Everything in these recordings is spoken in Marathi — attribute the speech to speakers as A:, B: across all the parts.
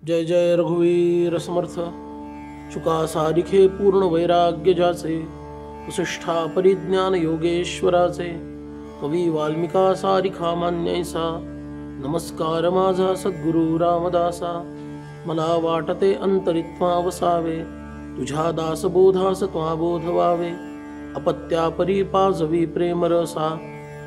A: जय जय रघुवीर समर्थ। शुका सारिखे पूर्ण वैराग्य जाचे, वसिष्ठा परिज्ञान योगेश्वराचे, कवी वाल्मिका सारिखा मान्यैसा। नमस्कार माझा सद्गुरु रामदासा, मला वाटते अंतरित्वा वसावे, तुझ्या दासबोधास त्वा बोध व्हावे। अपत्या परी पाजवी प्रेमरसा,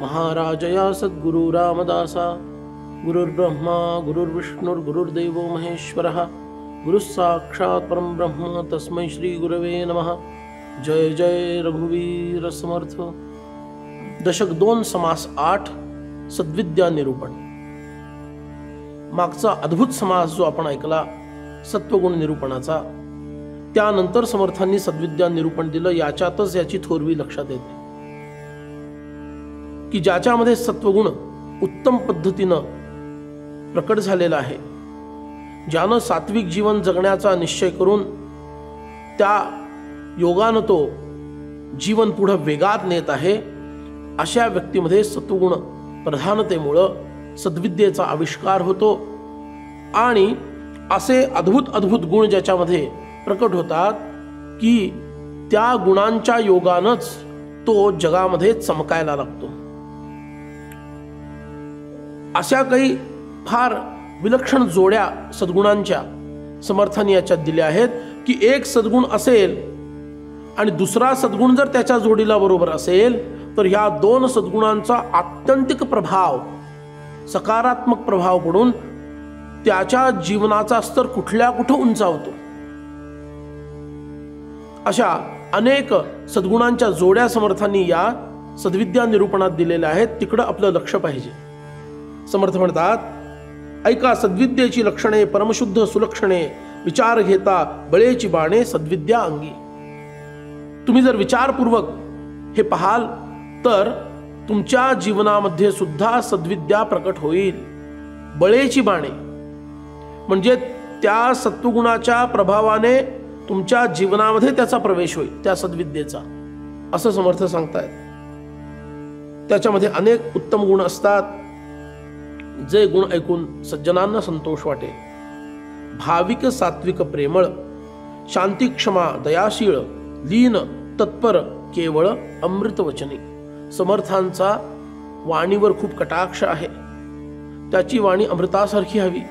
A: महाराजया सद्गुरु रामदासा। गुरुर्ब्रह्मा गुरुर्विष्णुर्गुरुर्देवो महेश्वरः, गुरुस्साक्षात् परं ब्रह्म तस्मै श्री गुरवे नमः। जय जय रघुवीर समर्थ। दशक 2 समास 8 सद्विद्या निरूपण। मागचा अद्भुत समास जो आपण ऐकला सत्वगुण निरूपणाचा, त्यानंतर समर्थांनी सद्विद्या निरूपण दिलं। याच्यातच याची थोरवी लक्षात येते की ज्याच्यामध्ये सत्वगुण उत्तम पद्धतीनं प्रकट झालेला आहे, ज्यानं सात्विक जीवन जगण्याचा निश्चय करून त्या योगानं तो जीवन पुढे वेगात नेत आहे, अशा व्यक्तीमध्ये सत्वगुण प्रधानतेमुळं सद्विद्येचा आविष्कार होतो। आणि असे अद्भुत अद्भुत गुण ज्याच्यामध्ये प्रकट होतात की त्या गुणांच्या योगानंच तो जगामध्ये चमकायला लागतो। अशा काही फार विलक्षण जोड्या सद्गुणांच्या समर्थांनी याच्यात दिल्या आहेत की एक सद्गुण असेल आणि दुसरा सद्गुण जर त्याच्या जोडीला बरोबर असेल तर ह्या दोन सद्गुणांचा आत्यंतिक प्रभाव, सकारात्मक प्रभाव पडून त्याच्या जीवनाचा स्तर कुठल्या कुठं उंचावतो। अशा अनेक सद्गुणांच्या जोड्या समर्थांनी या सद्विद्या निरूपणात दिलेल्या आहेत, तिकडं आपलं लक्ष पाहिजे। समर्थ म्हणतात, ऐका सद्विद्येची लक्षणे परमशुद्ध सुलक्षणे, विचार घेता बळेची बाणे सद्विद्या अंगी। तुम्ही जर विचारपूर्वक हे पाहाल तर तुमच्या जीवनामध्ये सुद्धा सद्विद्या प्रकट होईल। बळेची बाणे म्हणजे त्या सत्वगुणाच्या प्रभावाने तुमच्या जीवनामध्ये त्याचा प्रवेश होईल, त्या सद्विद्येचा, असं समर्थ सांगतायत। त्याच्यामध्ये अनेक उत्तम गुण असतात जे गुण ऐकून सज्जनांना संतोष वाटेल। भाविक सात्विक प्रेमळ, शांती क्षमा दयाशीळ, लीन तत्पर केवळ अमृतवचनी। समर्थांचा वाणीवर खूप कटाक्ष आहे, त्याची वाणी अमृतासारखी हवी,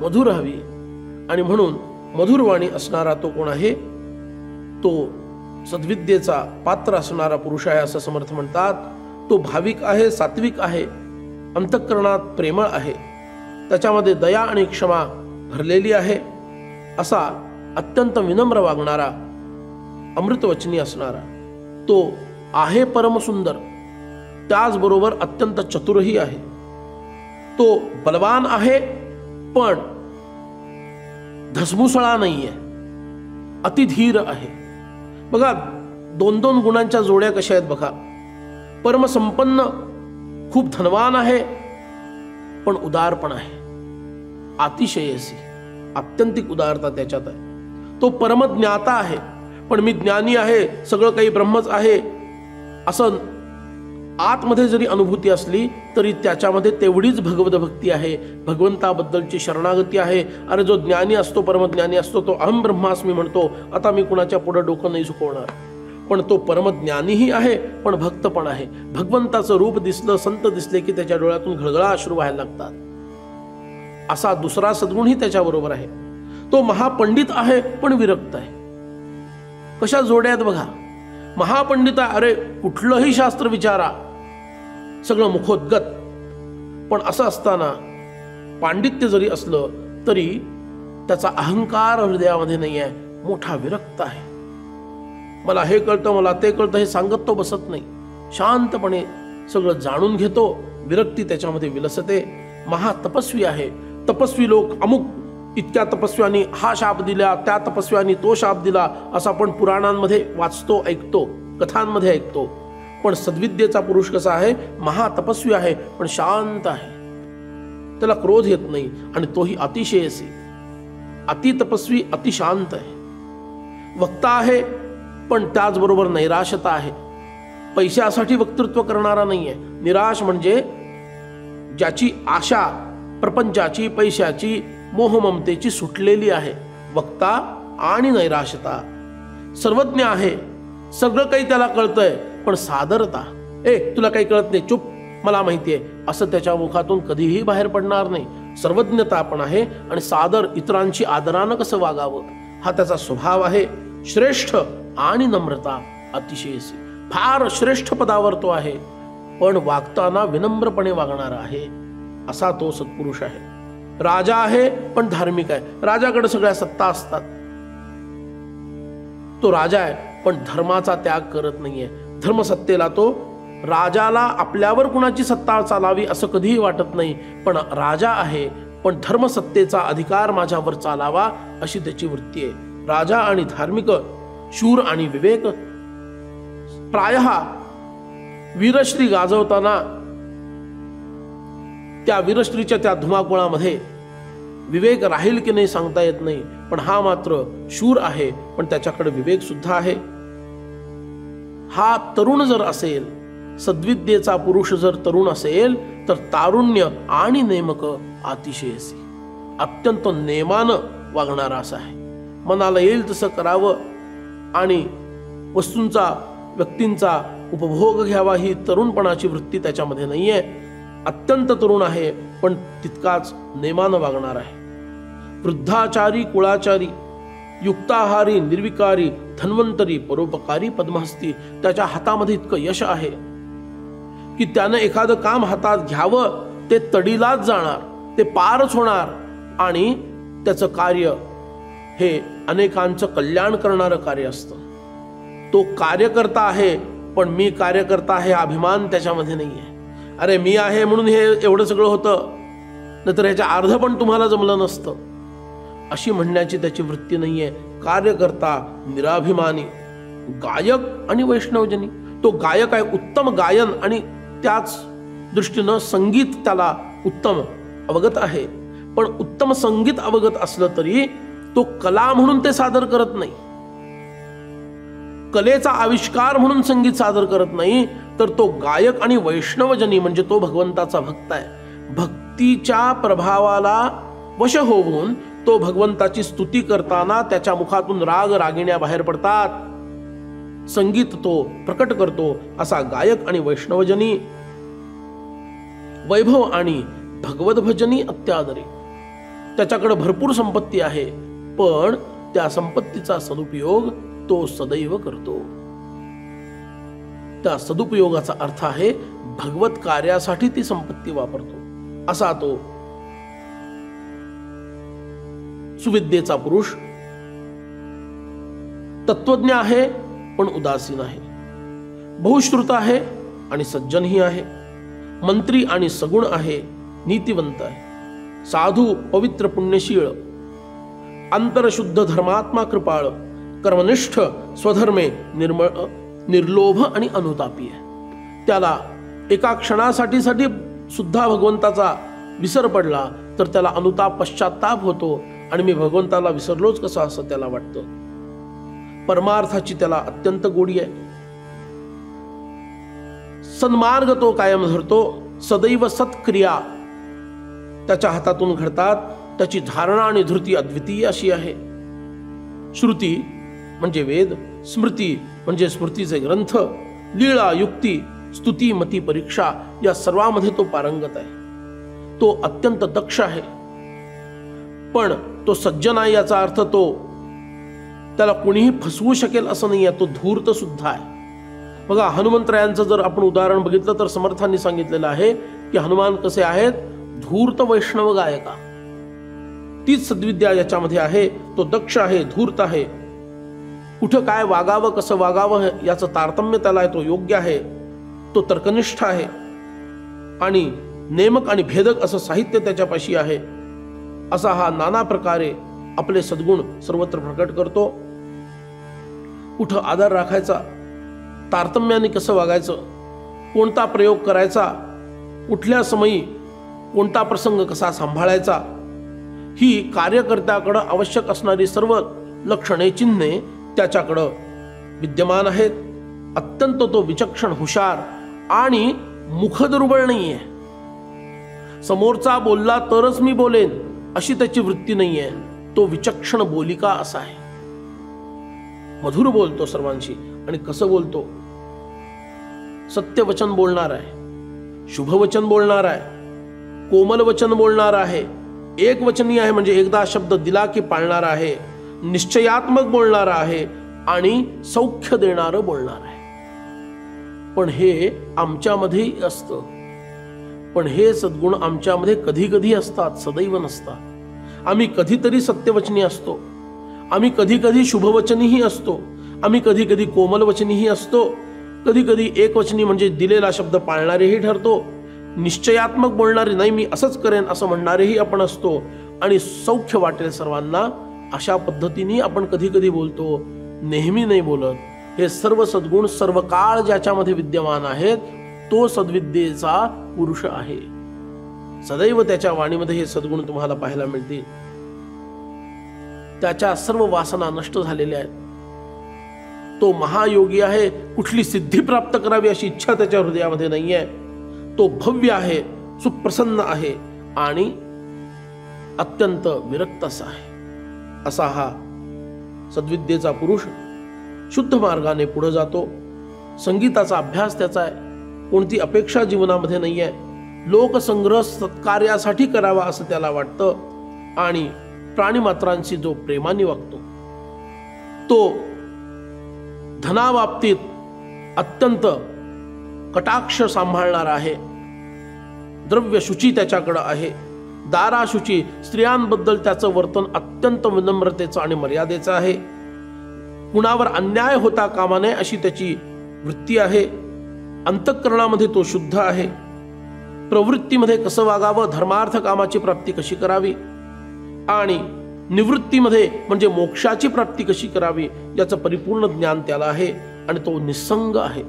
A: मधुर हवी, आणि म्हणून मधुर वाणी असणारा तो कोण आहे, तो सद्विद्येचा पात्र असणारा पुरुष आहे असं समर्थ म्हणतात। तो भाविक आहे, सात्विक आहे, अंतःकरणात प्रेमळ आहे, त्याच्यामध्ये दया आणि क्षमा भरलेली आहे, असा अत्यंत विनम्र वागणारा, अमृतवचनी असणारा तो आहे परमसुंदर। त्याचबरोबर अत्यंत चतुरही आहे। तो बलवान आहे पण धसमुसळा नाहीये, अतिधीर आहे। बघा, दोन दोन गुणांच्या जोड्या कशा आहेत बघा। परमसंपन्न, खूप धनवान आहे पण उदार पण आहे, अतिशयसी आत्यंतिक उदारता त्याच्यात आहे। तो परमज्ञाता आहे पण मी ज्ञानी आहे, सगळं काही ब्रह्मच आहे असं आतमध्ये जरी अनुभूती असली तरी त्याच्यामध्ये तेवढीच भगवत भक्ती आहे, भगवंताबद्दलची शरणागती आहे। अरे जो ज्ञानी असतो, परमज्ञानी असतो, तो अहम ब्रह्मास्मी म्हणतो, आता मी कुणाच्या पुढे डोकं नाही झुकवणार। पण तो परमज्ञानीही आहे पण भक्त पण आहे। भगवंताचं रूप दिसलं, संत दिसले की त्याच्या डोळ्यातून घळघळा अश्रू व्हायला लागतात। असा दुसरा सद्गुणही त्याच्याबरोबर आहे। तो महापंडित आहे पण विरक्त आहे। कशा जोड्यात बघा। महापंडित आहे, अरे कुठलंही शास्त्र विचारा, सगळं मुखोद्गत, पण असं असताना पांडित्य जरी असलं तरी त्याचा अहंकार हृदयामध्ये नाही आहे, मोठा विरक्त आहे। मला हे कळतं, मला ते कळतं हे सांगत तो बसत नाही, शांतपणे सगळं जाणून घेतो, विरक्ती त्याच्यामध्ये विलसते। महातपस्वी आहे। तपस्वी लोक अमुक इतक्या तपस्व्यांनी हा शाप दिला, त्या तपस्व्यांनी तो शाप दिला, असं आपण पुराणांमध्ये वाचतो, ऐकतो, कथांमध्ये ऐकतो। पण सद्विद्येचा पुरुष कसा आहे, महातपस्वी आहे पण शांत आहे, त्याला क्रोध येत नाही, आणि तोही अतिशयसी, अतितपस्वी, अतिशांत आहे। वक्ता आहे पण त्याचबरोबर नैराश्यता आहे, पैशासाठी वक्तृत्व करणारा नाहीये। निराश म्हणजे ज्याची आशा प्रपंचाची, पैशाची मोहममतेची सुटलेली आहे. वक्ता आणि नैराश्यता. सर्वज्ञ आहे, सगळं काही त्याला कळतंय, पण सादरता, तुला काही कळत नाही, चुप, मला माहितीये, असं त्याच्या मुखातून कधीही बाहेर पडणार नाही. सर्वज्ञता पण आहे आणि सादर, इतरांची आदरानं कसं वागावं हा त्याचा स्वभाव आहे. श्रेष्ठ आणि नम्रता अतिशयसी. फार श्रेष्ठ पदावर तो आहे, पण वागताना विनम्रपणे वागणारा आहे, असा तो सत्पुरुष आहे. राजा आहे पण धार्मिक आहे. राजाकडे सगळ्या सत्ता असतात, तो राजा आहे पण धर्माचा त्याग करत नाहीये. धर्मसत्तेला तो, राजाला आपल्यावर कुणाची सत्ता चालावी असं कधीही वाटत नाही, पण राजा आहे पण धर्मसत्तेचा अधिकार माझ्यावर चालावा अशी त्याची वृत्ती आहे. राजा आणि धार्मिक, शूर आणि विवेक. प्रायः वीरश्री गाजवताना त्या वीरश्रीच्या त्या धुमाकुळामध्ये विवेक राहील की नाही सांगता येत नाही, पण हा मात्र शूर आहे पण त्याच्याकडे विवेक सुद्धा आहे. हा तरुण जर असेल, सद्विद्येचा पुरुष जर तरुण असेल, तर तारुण्य आणि नेमक अतिशयसी. अत्यंत नेमानं वागणारा असा आहे. मनाला येईल तसं करावं आणि वस्तूंचा, व्यक्तींचा उपभोग घ्यावा ही तरुणपणाची वृत्ती त्याच्यामध्ये नाहीये. अत्यंत तरुण आहे पण तितकाच नेमानं वागणार आहे. वृद्धाचारी, कुळाचारी, युक्ताहारी, निर्विकारी, धन्वंतरी, परोपकारी, पद्महस्ती. त्याच्या हातामध्ये इतकं यश आहे की त्यानं एखादं काम हातात घ्यावं, ते तडीलाच जाणार, ते पारच होणार आणि त्याचं कार्य हे अनेकांचं कल्याण करणारं कार्य असतं. तो कार्यकर्ता आहे, पण मी कार्यकर्ता आहे अभिमान त्याच्यामध्ये नाहीये. अरे मी आहे म्हणून हे एवढं सगळं होतं, नाहीतर ह्याच्या अर्ध पण तुम्हाला जमलं नसतं, अशी म्हणण्याची त्याची वृत्ती नाहीये. कार्यकर्ता, निराभिमानी, गायक आणि वैष्णवजनी. तो गायक आहे, उत्तम गायन आणि त्याच दृष्टीनं संगीत त्याला उत्तम अवगत आहे. पण उत्तम संगीत अवगत असलं तरी तो कला म्हणून ते सादर करत नाही, कलेचा आविष्कार म्हणून संगीत सादर करत नाही, तर तो गायक आणि वैष्णवजनी म्हणजे तो भगवंताचा भक्त आहे. भक्तीच्या प्रभावाला वश होऊन तो भगवंताची स्तुती करताना त्याच्या मुखातून राग रागिण्या बाहेर पडतात, संगीत तो प्रकट करतो, असा गायक आणि वैष्णवजनी. वैभव आणि भगवत भजनी अत्यादरी. त्याच्याकडे भरपूर संपत्ती आहे, पण त्या संपत्तीचा सदुपयोग तो सदैव करतो. त्या सदुपयोगाचा अर्थ आहे भगवत कार्यासाठी ती संपत्ती वापरतो, असा तो सुविद्येचा पुरुष. तत्वज्ञ आहे पण उदासीन आहे. बहुश्रुत आहे आणि सज्जनही आहे. मंत्री आणि सगुण आहे, नीतिवंत आहे. साधू, पवित्र, पुण्यशीळ, अंतरशुद्ध, धर्मात्मा, कृपाळ, कर्मनिष्ठ, स्वधर्मे, निर्मळ, निर्लोभ आणि अनुतापी आहे. त्याला एका क्षणासाठी सुद्धा भगवंताचा विसर पडला तर त्याला अनुताप, पश्चाताप होतो आणि मी भगवंताला विसरलोच कसं असं त्याला वाटतं. परमार्थाची त्याला अत्यंत गोडी आहे. सन्मार्ग तो कायम धरतो. सदैव सत्क्रिया त्याच्या हातातून घडतात. त्याची धारणा आणि धृती अद्वितीय अशी आहे. श्रुती म्हणजे वेद, स्मृती म्हणजे स्मृतीचे ग्रंथ, लीळा, युक्ती, स्तुती, मती, परीक्षा या सर्वांमध्ये तो पारंगत आहे. तो अत्यंत दक्ष आहे. पण तो सज्जन आहे याचा अर्थ तो त्याला कोणीही फसवू शकेल असं नाही आहे. तो धूर्त सुद्धा आहे. बघा, हनुमंतरायांचं जर आपण उदाहरण बघितलं तर समर्थांनी सांगितलेलं आहे की हनुमान कसे आहेत, धूर्त वैष्णव गायका. तीच सद्विद्या याच्यामध्ये आहे. तो दक्ष आहे, धूर्त आहे. कुठं काय वागावं, कसं वागावं याचं तारतम्य त्याला आहे. तो योग्य आहे. तो तर्कनिष्ठ आहे आणि नेमक आणि भेदक असं साहित्य त्याच्यापाशी आहे. असा हा नाना प्रकारे आपले सद्गुण सर्वत्र प्रकट करतो. कुठं आदर राखायचा, तारतम्याने कसं वागायचं, कोणता प्रयोग करायचा, कुठल्या समयी कोणता प्रसंग कसा सांभाळायचा, ही कार्यकर्त्याकडं आवश्यक असणारी सर्व लक्षणे, चिन्हे त्याच्याकडं विद्यमान आहेत. अत्यंत तो विचक्षण, हुशार आणि मुखदुर्बळ नाहीये. समोरचा बोलला तरच मी बोलेन अशी त्याची वृत्ती नाहीये. तो विचक्षण बोलिका असा आहे. मधुर बोलतो सर्वांशी. आणि कसं बोलतो? सत्यवचन बोलणार आहे, शुभवचन बोलणार आहे, कोमल वचन बोलणार आहे, एक वचनी आहे म्हणजे एकदा शब्द दिला की पाळणार आहे, निश्चयात्मक बोलणार आहे आणि सौख्य देणारं बोलणार आहे. पण हे आमच्यामध्येही असतं. पण हे सद्गुण आमच्यामध्ये कधी कधी असतात, सदैव नसतात. आम्ही कधीतरी सत्यवचनी असतो, आम्ही कधी कधी शुभवचनीही असतो, आम्ही कधी कधी कोमलवचनीही असतो, कधी कधी एकवचनी म्हणजे दिलेला शब्द पाळणारेही ठरतो, निश्चयात्मक बोलणारे नाही मी असंच करेन असं म्हणणारेही आपण असतो, आणि सौख्य वाटेल सर्वांना अशा पद्धतीने आपण कधी कधी बोलतो, नेहमी नाही बोलत. हे सर्व सद्गुण सर्व काळ ज्याच्यामध्ये विद्यमान आहेत तो सद्विद्येचा पुरुष आहे. सदैव त्याच्या वाणीमध्ये हे सद्गुण तुम्हाला पाहायला मिळतील. त्याच्या सर्व वासना नष्ट झालेल्या आहेत. तो महायोगी आहे. कुठली सिद्धी प्राप्त करावी अशी इच्छा त्याच्या हृदयामध्ये नाही आहे. तो भव्य आहे, सुप्रसन्न आहे आणि अत्यंत विरक्त असा आहे. असा हा सद्विद्येचा पुरुष शुद्ध मार्गाने पुढे जातो. संगीताचा अभ्यास त्याचा आहे. कोणती अपेक्षा जीवनामध्ये नाही आहे. लोकसंग्रह सत्कार्यासाठी करावा असं त्याला वाटतं आणि प्राणीमात्रांशी जो प्रेमाने वागतो तो धनाबाबतीत अत्यंत कटाक्ष सांभाळणारा आहे. द्रव्यशुची त्याच्याकडे आहे. दाराशुची, स्त्रियांबद्दल त्याचं वर्तन अत्यंत विनम्रतेचं आणि मर्यादेचं आहे. कुणावर अन्याय होता कामा नये अशी त्याची वृत्ती आहे. अंतःकरणामध्ये तो शुद्ध आहे. प्रवृत्तीमध्ये कसं वागावं, धर्मार्थ कामाची प्राप्ती कशी करावी आणि निवृत्तीमध्ये म्हणजे मोक्षाची प्राप्ती कशी करावी याचं परिपूर्ण ज्ञान त्याला आहे. आणि तो निस्संग आहे,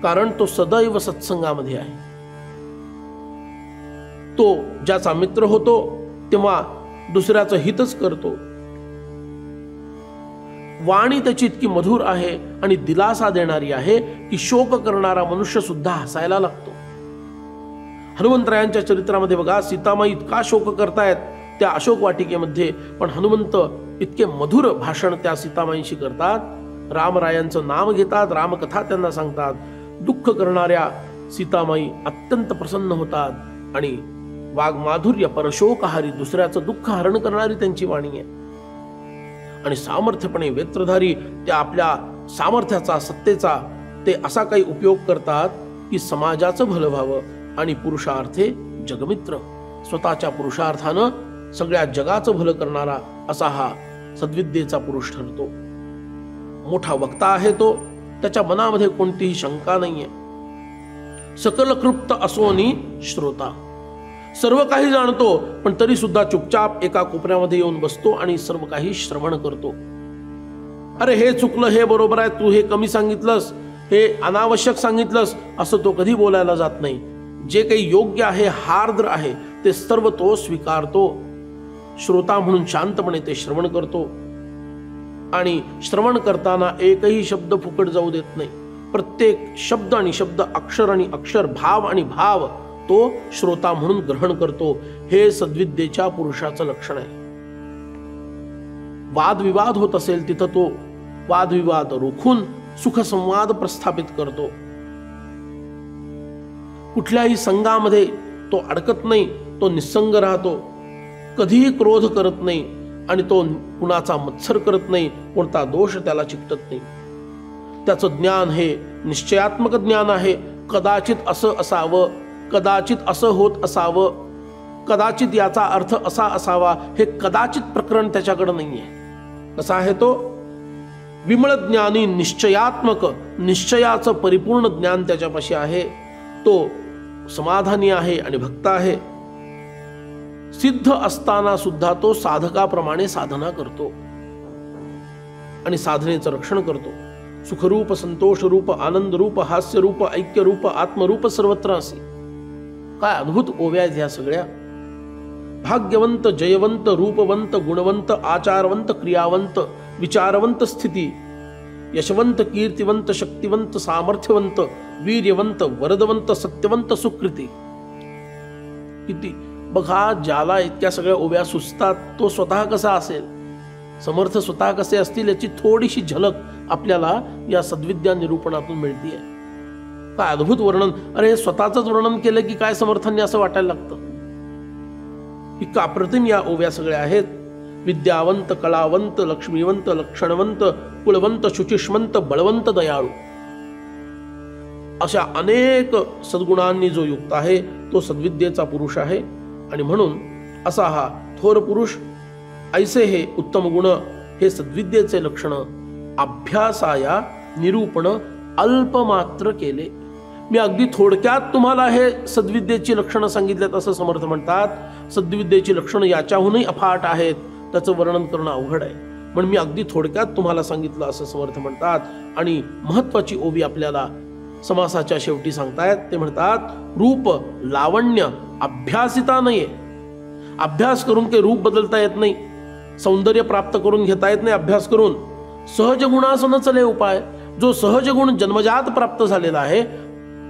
A: कारण तो सदैव सत्संगामध्ये आहे. तो ज्याचा मित्र होतो तेव्हा दुसऱ्याचं हितच करतो. वाणी त्याची इतकी मधुर आहे आणि दिलासा देणारी आहे की शोक करणारा मनुष्य सुद्धा हसायला लागतो. हनुमंतरायांच्या चरित्रामध्ये बघा, सीतामाई इतका शोक करतायत त्या अशोक वाटिकेमध्ये, पण हनुमंत इतके मधुर भाषण त्या सीतामाईंशी करतात. रामरायांचं नाम घेतात, रामकथा त्यांना सांगतात. दुःख करणाऱ्या सीतामाई अत्यंत प्रसन्न होतात आणि वाग्माधुर्य परशोकहारी, दुसऱ्याचं दुःख हरण करणारी त्यांची वाणी आहे. आणि सामर्थ्यपणे वेत्रधारी त्या आपल्या सामर्थ्याचा, सत्तेचा ते असा काही उपयोग करतात की समाजाचं भलं व्हावं. आणि पुरुषार्थे जगमित्र, स्वतःच्या पुरुषार्थानं सगळ्या जगाचं भलं करणारा असा हा सद्विद्येचा पुरुष ठरतो. मोठा वक्ता आहे तो, त्याच्या मनामध्ये कोणतीही शंका नाहीये. सकल कृप्त असोनी श्रोता, सर्व काही जाणतो पण तरी सुद्धा चुपचाप एका कोपऱ्यामध्ये येऊन बसतो आणि सर्व काही श्रवण करतो. अरे हे चुकलं, हे बरोबर आहे, तू हे कमी सांगितलंस, हे अनावश्यक सांगितलंस असं तो कधी बोलायला जात नाही. जे काही योग्य आहे, हार्द्र आहे ते सर्व तो स्वीकारतो. श्रोता म्हणून शांतपणे ते श्रवण करतो आणि श्रवण करताना एकही शब्द फुकट जाऊ देत नाही. प्रत्येक शब्द आणि शब्द, अक्षर आणि अक्षर, भाव आणि भाव तो श्रोता म्हणून ग्रहण करतो. हे सद्विद्येच्या पुरुषाचं लक्षण आहे. वादविवाद होत असेल तिथं तो वादविवाद रोखून सुखसंवाद प्रस्थापित करतो. कुठल्याही संघामध्ये तो अडकत नाही, तो निस्संग राहतो. कधीही क्रोध करत नाही आणि तो कुणाचा मत्सर करत नाही, कोणता दोष त्याला चिकटत नाही. त्याचं ज्ञान हे निश्चयात्मक ज्ञान आहे. कदाचित असं असावं, कदाचित असं होत असावं, कदाचित याचा अर्थ असा असावा, हे कदाचित प्रकरण त्याच्याकडे नाहीये. कसा आहे तो? विमळ ज्ञानी, निश्चयात्मक, निश्चयाचं परिपूर्ण ज्ञान त्याच्यापाशी आहे. तो समाधानी आहे आणि भक्त आहे. सिद्ध असताना सुद्धा तो साधकाप्रमाणे साधना करतो आणि साधनेचं रक्षण करतो. सुखरूप, संतोषरूप, आनंदरूप, हास्यरूप, ऐक्यरूप, आत्मरूप सर्वत्र असे. काय अद्भुत ओव्या आहेत ह्या सगळ्या. भाग्यवंत, जयवंत, रूपवंत, गुणवंत, आचारवंत, क्रियावंत, विचारवंत, स्थिती यशवंत, कीर्तिवंत, शक्तिवंत, सामर्थ्यवंत, वीर्यवंत, वरदवंत, सत्यवंत, सुकृती. किती बघा, ज्याला इतक्या सगळ्या ओव्या सुचतात तो स्वतः कसा असेल, समर्थ स्वतः कसे असतील याची थोडीशी झलक आपल्याला या सद्विद्या निरूपणातून मिळतीये. काय अद्भुत वर्णन! अरे, हे स्वतःच वर्णन केलं की काय समर्थांनी असं वाटायला लागतं. इतका अप्रतिम या ओव्या सगळ्या आहेत. विद्यावंत, कलावंत, लक्ष्मीवंत, लक्षणवंत, कुलवंत, शुचिष्मंत, बळवंत, दयाळू अशा अनेक सद्गुणांनी जो युक्त आहे तो सद्विद्येचा पुरुष आहे. आणि म्हणून असा हा थोर पुरुष, ऐसे हे उत्तम गुण, हे सद्विद्येचे लक्षण अभ्यासाया निरूपण अल्पमात्र केले. मी अगदी थोडक्यात तुम्हाला हे सद्विद्येची लक्षणं सांगितल्यात असं समर्थ म्हणतात. सद्विद्येची लक्षणं याच्याहूनही अफाट आहेत, त्याचं वर्णन करणं अवघड आहे, पण मी अगदी थोडक्यात तुम्हाला सांगितलं असं समर्थ म्हणतात. आणि महत्वाची ओवी आपल्याला समासाच्या शेवटी सांगतायत. ते म्हणतात, रूप लावण्य अभ्यासिता नाहीये. अभ्यास करून काही रूप बदलता येत नाही, सौंदर्य प्राप्त करून घेता येत नाही अभ्यास करून. सहज गुणासन चले उपाय. जो सहज गुण जन्मजात प्राप्त झालेला आहे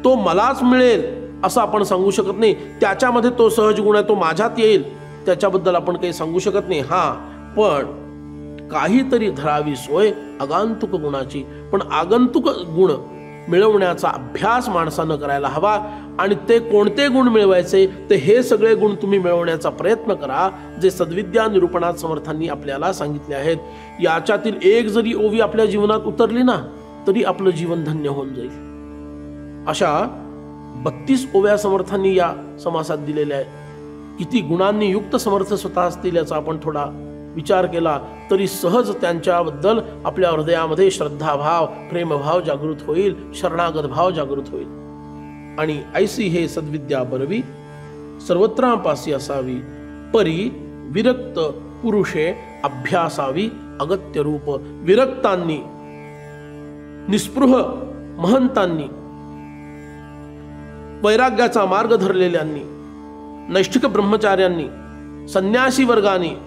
A: तो मलाच मिळेल असं आपण सांगू शकत नाही. त्याच्यामध्ये तो सहज गुण आहे, तो माझ्यात येईल, त्याच्याबद्दल आपण काही सांगू शकत नाही. पण काहीतरी धरावी सोय आगंतुक गुणाची. पण आगंतुक गुण मिळवण्याचा अभ्यास माणसानं करायला हवा. आणि ते कोणते गुण मिळवायचे, ते हे सगळे गुण तुम्ही मिळवण्याचा प्रयत्न करा, जे सद्विद्या निरूपणात समर्थांनी आपल्याला सांगितले आहेत. याच्यातील एक जरी ओवी आपल्या जीवनात उतरली ना, तरी आपलं जीवन धन्य होऊन जाईल. अशा 32 ओव्या समर्थांनी या समासात दिलेल्या आहेत. किती गुणांनी युक्त समर्थ स्वतः असतील याचा आपण थोडा विचार केला तरी सहज त्यांच्याबद्दल आपल्या हृदयामध्ये श्रद्धाभाव, प्रेमभाव जागृत होईल, शरणागत भाव जागृत होईल. आणि ऐसी हे सद्विद्या बरवी सर्वत्रांपासी असावी, परी विरक्त पुरुषे अभ्यासावी अगत्य रूप. विरक्तांनी, निस्पृह महंतांनी, वैराग्याचा मार्ग धरलेल्यांनी, नैष्ठिक ब्रह्मचार्यांनी, संन्यासी वर्गाने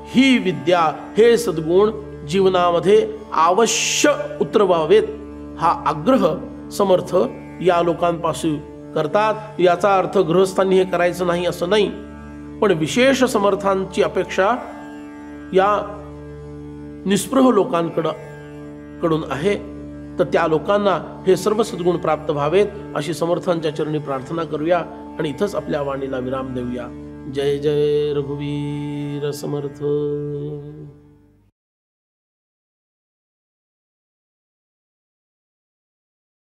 A: ही विद्या, हे सद्गुण जीवनामध्ये अवश्य उतरवावेत हा आग्रह समर्थ या लोकांपासून करतात. याचा अर्थ गृहस्थांनी हे करायचं नाही असं नाही, पण विशेष समर्थांची अपेक्षा या निस्पृह लोकांकडून आहे. तर त्या लोकांना हे सर्व सद्गुण प्राप्त व्हावेत अशी समर्थांच्या चरणी प्रार्थना करूया आणि इथंच आपल्या वाणीला विराम देऊया. जय जय रघुवीर समर्थ.